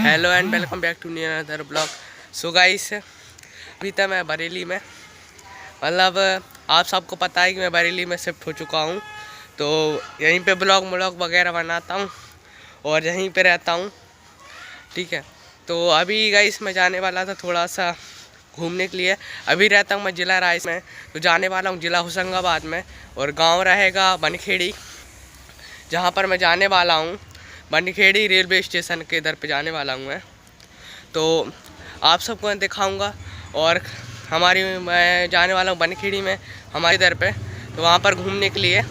Hello and welcome back to new another blog. So guys, अभी तक मैं बरेली में, मतलब आप सबको पता है कि मैं बरेली में शिफ्ट हो चुका हूँ। तो यहीं पे ब्लॉग वगैरह बनाता हूँ और यहीं पे रहता हूँ, ठीक है। तो अभी गाइस मैं जाने वाला था थोड़ा सा घूमने के लिए। अभी रहता हूँ मैं ज़िला राइस में, तो जाने वाला हूँ ज़िला होशंगाबाद में, और गांव रहेगा बनखेड़ी, जहाँ पर मैं जाने वाला हूँ। बनखेड़ी रेलवे स्टेशन के इधर पे जाने वाला हूँ मैं, तो आप सबको मैं दिखाऊंगा। और मैं जाने वाला हूँ बनखेड़ी में हमारे इधर पे, तो वहाँ पर घूमने के लिए,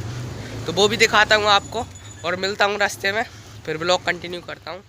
तो वो भी दिखाता हूँ आपको और मिलता हूँ रास्ते में, फिर ब्लॉग कंटिन्यू करता हूँ।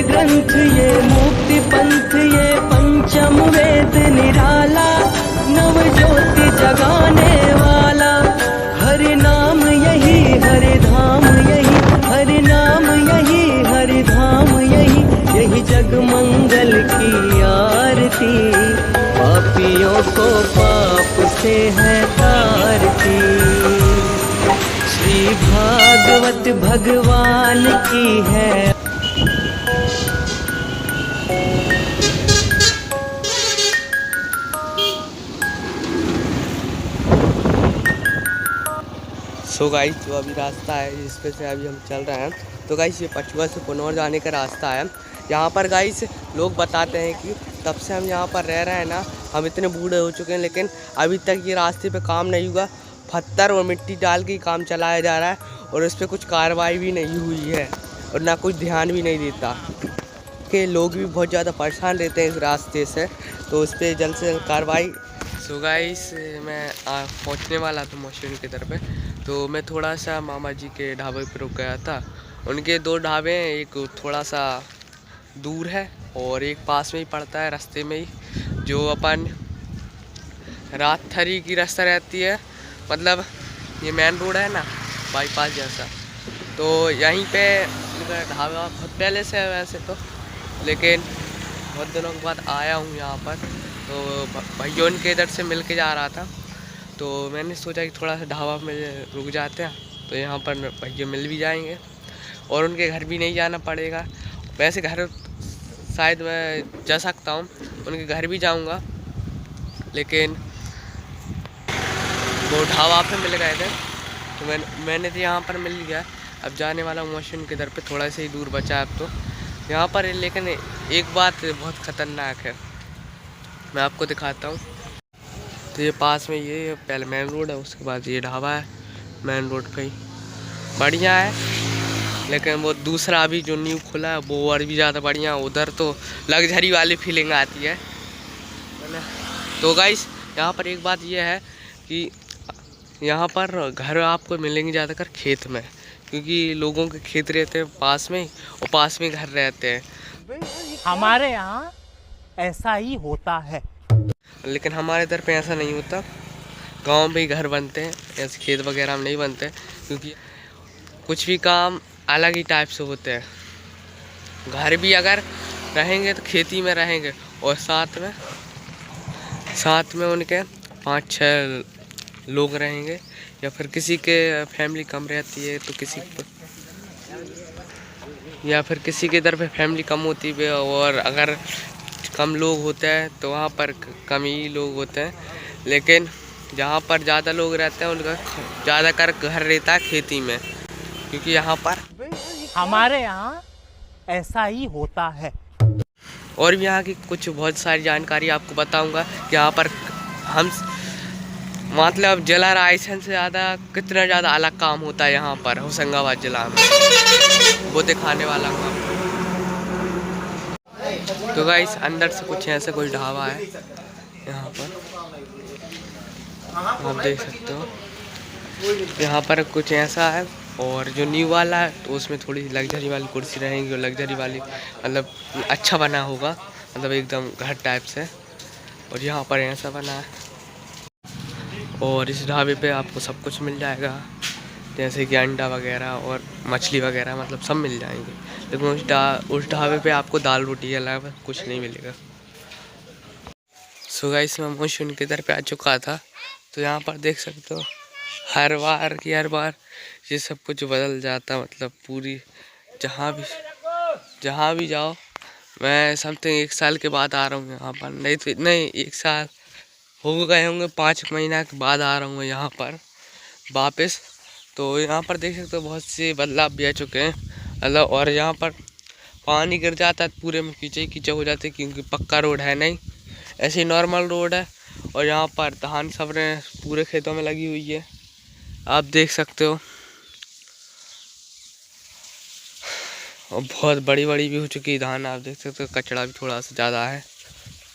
ग्रंथ ये मुक्ति पंथ ये पंचम वेद निराला, नव ज्योति जगाने वाला, हरि नाम यही हरि धाम यही, हरि नाम यही हरि धाम यही, यही जग मंगल की आरती, पापियों को पाप से है तारती। श्री भागवत भगवान की है। सो गाइस, जो अभी रास्ता है जिस पे से अभी हम चल रहे हैं, तो गाइस ये पचुआ से पुनौर जाने का रास्ता है। यहाँ पर गाइस लोग बताते हैं कि तब से हम यहाँ पर रह रहे हैं ना, हम इतने बूढ़े हो चुके हैं, लेकिन अभी तक ये रास्ते पे काम नहीं हुआ। पत्थर और मिट्टी डाल के काम चलाया जा रहा है, और इस पर कुछ कार्रवाई भी नहीं हुई है, और ना कुछ ध्यान भी नहीं देता। के लोग भी बहुत ज़्यादा परेशान रहते हैं इस रास्ते से, तो उस पर जल्द से जल्द कार्रवाई। सो गाइस, मैं पहुँचने वाला था मशीन की तरफ, तो मैं थोड़ा सा मामा जी के ढाबे पर रुक गया था। उनके दो ढाबे हैं, एक थोड़ा सा दूर है और एक पास में ही पड़ता है रास्ते में ही, जो अपन रात थरी की रास्ता रहती है, मतलब ये मेन रोड है ना, बाईपास जैसा। तो यहीं पे उनका ढाबा बहुत पहले से है वैसे तो, लेकिन बहुत दिनों के बाद आया हूँ यहाँ पर, तो भैया उनके इधर से मिल के जा रहा था, तो मैंने सोचा कि थोड़ा सा ढाबा में रुक जाते हैं, तो यहाँ पर भैया मिल भी जाएंगे और उनके घर भी नहीं जाना पड़ेगा। वैसे घर शायद मैं जा सकता हूँ, उनके घर भी जाऊँगा, लेकिन वो ढाबा पे मिल गए थे, तो मैंने तो यहाँ पर मिल गया। अब जाने वाला हूँ मशीन के दर पे, थोड़ा सा ही दूर बचा है अब तो। यहाँ पर लेकिन एक बात बहुत ख़तरनाक है, मैं आपको दिखाता हूँ। तो ये पास में ये पहले मेन रोड है, उसके बाद ये ढाबा है मेन रोड पे ही, बढ़िया है। लेकिन वो दूसरा अभी जो न्यू खुला है वो और भी ज़्यादा बढ़िया, उधर तो लग्जरी वाली फीलिंग आती है ना। तो गाइस यहाँ पर एक बात ये है कि यहाँ पर घर आपको मिलेंगे ज़्यादातर खेत में, क्योंकि लोगों के खेत रहते हैं पास में और पास में घर रहते हैं। हमारे यहाँ ऐसा ही होता है, लेकिन हमारे इधर पे ऐसा नहीं होता, गांव में ही घर बनते हैं, ऐसे खेत वगैरह में नहीं बनते, क्योंकि कुछ भी काम अलग ही टाइप से होते हैं। घर भी अगर रहेंगे तो खेती में रहेंगे, और साथ में उनके 5-6 लोग रहेंगे, या फिर किसी के फैमिली कम रहती है तो किसी के इधर पे फैमिली कम होती है, और अगर कम लोग होते हैं तो वहाँ पर कम ही लोग होते हैं। लेकिन जहाँ पर ज़्यादा लोग रहते हैं उनका ज़्यादातर घर रहता है खेती में, क्योंकि यहाँ पर हमारे यहाँ ऐसा ही होता है। और भी यहाँ की कुछ बहुत सारी जानकारी आपको बताऊंगा कि यहाँ पर हम मतलब जिला रायसेन से ज़्यादा कितना ज़्यादा अलग काम होता है यहाँ पर होशंगाबाद जिला में, वो दिखाने वाला हूँ आपको। तो गाइस अंदर से कुछ ऐसा कोई ढाबा है यहाँ पर, आप देख सकते हो यहाँ पर कुछ ऐसा है। और जो न्यू वाला है तो उसमें थोड़ी लग्जरी वाली कुर्सी रहेंगी, और लग्जरी वाली मतलब अच्छा बना होगा, मतलब एकदम घर टाइप से। और यहाँ पर ऐसा बना है, और इस ढाबे पे आपको सब कुछ मिल जाएगा, जैसे कि अंडा वगैरह और मछली वगैरह, मतलब सब मिल जाएंगे। लेकिन उस ढाबे पे आपको दाल रोटी के अलावा कुछ नहीं मिलेगा। सो गाइस मैं मोशन के इधर पे आ चुका था, तो यहाँ पर देख सकते हो हर बार ये सब कुछ बदल जाता, मतलब पूरी जहाँ भी जाओ। मैं समथिंग 1 साल के बाद आ रहा हूँ यहाँ पर, नहीं 1 साल हो गए होंगे, 5 महीना के बाद आ रहा हूँ यहाँ पर वापस। तो यहाँ पर देख सकते हो बहुत से बदलाव भी आ चुके हैं, मतलब। और यहाँ पर पानी गिर जाता है पूरे में कीचड़ हो जाते हैं, क्योंकि पक्का रोड है नहीं, ऐसे नॉर्मल रोड है। और यहाँ पर धान सबरें पूरे खेतों में लगी हुई है, आप देख सकते हो। और बहुत बड़ी भी हो चुकी है धान, आप देख सकते हो। कचड़ा भी थोड़ा सा ज़्यादा है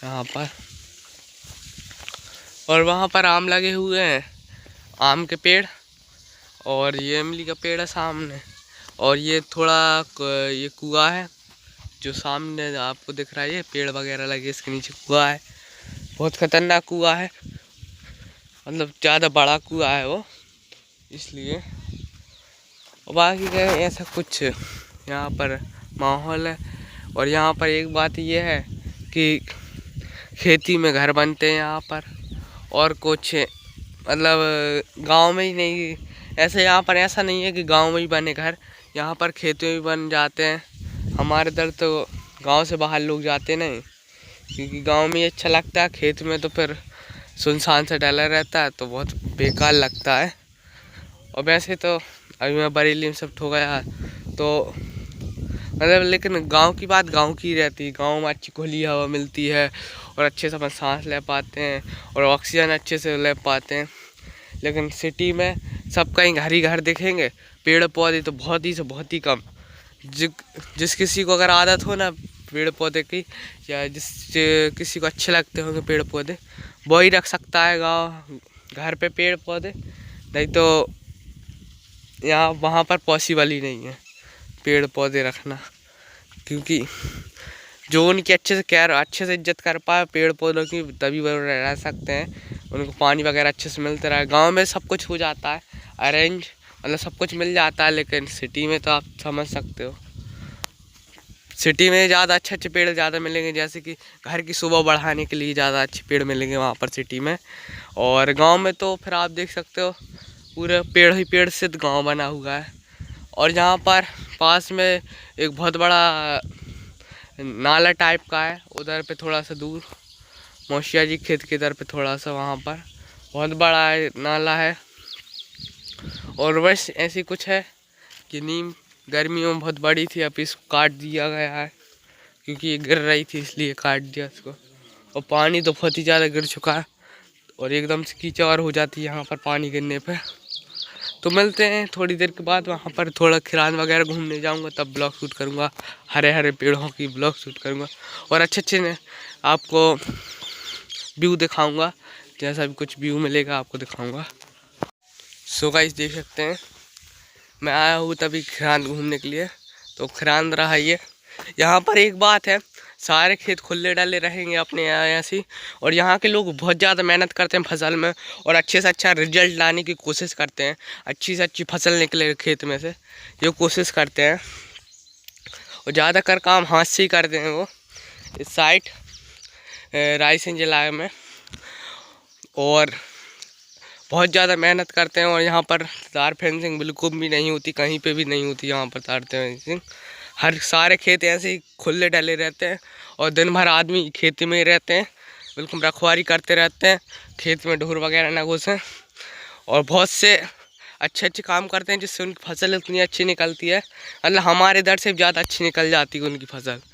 यहाँ पर। और वहाँ पर आम लगे हुए हैं, आम के पेड़, और ये इमली का पेड़ है सामने। और ये थोड़ा ये कुआं है जो सामने आपको दिख रहा है, ये पेड़ वगैरह लगे, इसके नीचे कुआं है, बहुत खतरनाक कुआं है, मतलब ज़्यादा बड़ा कुआं है वो, इसलिए। और बाकी का ऐसा कुछ यहाँ पर माहौल है। और यहाँ पर एक बात ये है कि खेती में घर बनते हैं यहाँ पर, और कुछ मतलब गांव में ही नहीं, ऐसे यहाँ पर ऐसा नहीं है कि गांव में ही बने घर, यहाँ पर खेत में भी बन जाते हैं। हमारे इधर तो गांव से बाहर लोग जाते नहीं, क्योंकि गांव में ही अच्छा लगता है, खेत में तो फिर सुनसान से डला रहता है, तो बहुत बेकार लगता है। और वैसे तो अभी मैं बरेली में सब ठो गया, तो मतलब लेकिन गांव की बात गांव की रहती है। गांव में अच्छी खुली हवा मिलती है, और अच्छे से अपन सांस ले पाते हैं, और ऑक्सीजन अच्छे से ले पाते हैं। लेकिन सिटी में सब कहीं घर ही घर दिखेंगे, पेड़ पौधे तो बहुत ही कम। जिस किसी को अगर आदत हो ना पेड़ पौधे की, या किसी को अच्छे लगते होंगे पेड़ पौधे, वो ही रख सकता है घर पे पेड़ पौधे, नहीं तो यहाँ वहाँ पर पॉसिबल ही नहीं है पेड़ पौधे रखना। क्योंकि जो उनकी अच्छे से इज्जत कर पाए पेड़ पौधों की, तभी वो रह सकते हैं, उनको पानी वगैरह अच्छे से मिलता रहे। गांव में सब कुछ हो जाता है अरेंज, मतलब सब कुछ मिल जाता है। लेकिन सिटी में तो आप समझ सकते हो, सिटी में ज़्यादा अच्छे पेड़ ज़्यादा मिलेंगे, जैसे कि घर की शोभा बढ़ाने के लिए ज़्यादा अच्छे पेड़ मिलेंगे वहाँ पर सिटी में। और गांव में तो फिर आप देख सकते हो पूरे पेड़ ही पेड़ से गांव बना हुआ है। और यहाँ पर पास में एक बहुत बड़ा नाला टाइप का है, उधर पे थोड़ा सा दूर मौसिया जी खेत के इधर पे थोड़ा सा, वहाँ पर बहुत बड़ा नाला है। और बस ऐसी कुछ है कि नीम गर्मियों में बहुत बड़ी थी, अब इसको काट दिया गया है। क्योंकि ये गिर रही थी इसलिए काट दिया इसको। और पानी तो बहुत ही ज़्यादा गिर चुका है और एकदम से कीचड़ हो जाती है यहाँ पर पानी गिरने पे। तो मिलते हैं थोड़ी देर के बाद। वहाँ पर थोड़ा खिरान वगैरह घूमने जाऊँगा, तब ब्लॉग शूट करूँगा, हरे हरे पेड़ों की ब्लॉग शूट करूँगा और अच्छे अच्छे ने आपको व्यू दिखाऊँगा। जैसा भी कुछ व्यू मिलेगा आपको दिखाऊँगा। सो गाइस देख सकते हैं मैं आया हूँ तभी खिरान घूमने के लिए। तो खिरान रहा ये। यहाँ पर एक बात है, सारे खेत खुले डाले रहेंगे अपने यहाँ ऐसे। और यहाँ के लोग बहुत ज़्यादा मेहनत करते हैं फसल में और अच्छे से अच्छा रिजल्ट लाने की कोशिश करते हैं। अच्छी से अच्छी फसल निकले खेत में से ये कोशिश करते हैं। और ज़्यादातर काम हाथ से ही करते हैं वो इस साइड रायसेन जिला में। और बहुत ज़्यादा मेहनत करते हैं। और यहाँ पर तार फेंसिंग बिल्कुल भी नहीं होती, कहीं पे भी नहीं होती यहाँ पर तार फेंसिंग। हर सारे खेत ऐसे ही खुले डले रहते हैं और दिन भर आदमी खेती में ही रहते हैं, बिल्कुल रखवारी करते रहते हैं, खेत में ढोर वगैरह ना घुसें। और बहुत से अच्छे अच्छे काम करते हैं जिससे उनकी फसल इतनी अच्छी निकलती है, मतलब हमारे इधर से ज़्यादा अच्छी निकल जाती है उनकी फसल।